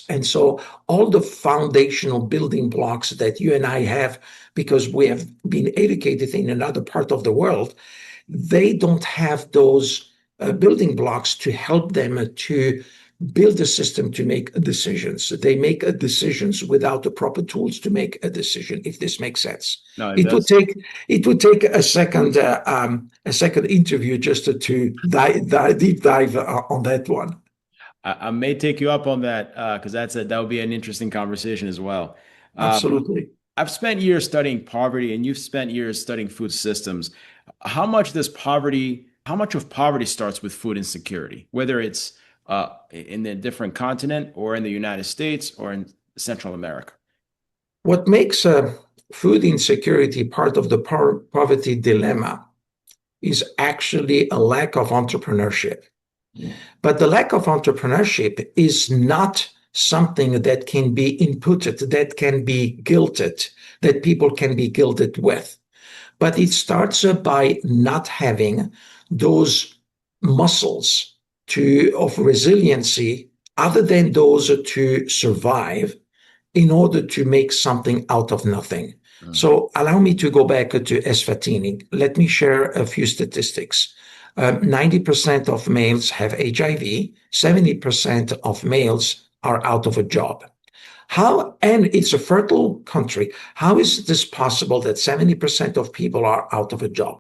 And so all the foundational building blocks that you and I have, because we have been educated in another part of the world, they don't have those building blocks to help them to build a system to make decisions. They make decisions without the proper tools to make a decision, if this makes sense. No, it It would does. take a second interview just to deep dive on that one. I may take you up on that because that would be an interesting conversation as well. Um, Absolutely. I've spent years studying poverty, and you've spent years studying food systems. How much of poverty starts with food insecurity, whether it's in a different continent or in the United States or in Central America? What makes food insecurity part of the poverty dilemma is actually a lack of entrepreneurship. But the lack of entrepreneurship is not something that can be inputted, that can be guilted, that people can be guilted with. But it starts by not having those muscles of resiliency other than those to survive in order to make something out of nothing. Mm. So allow me to go back to Eswatini. Let me share a few statistics. 90% of males have HIV, 70% of males are out of a job. How, and it's a fertile country. How is this possible that 70% of people are out of a job?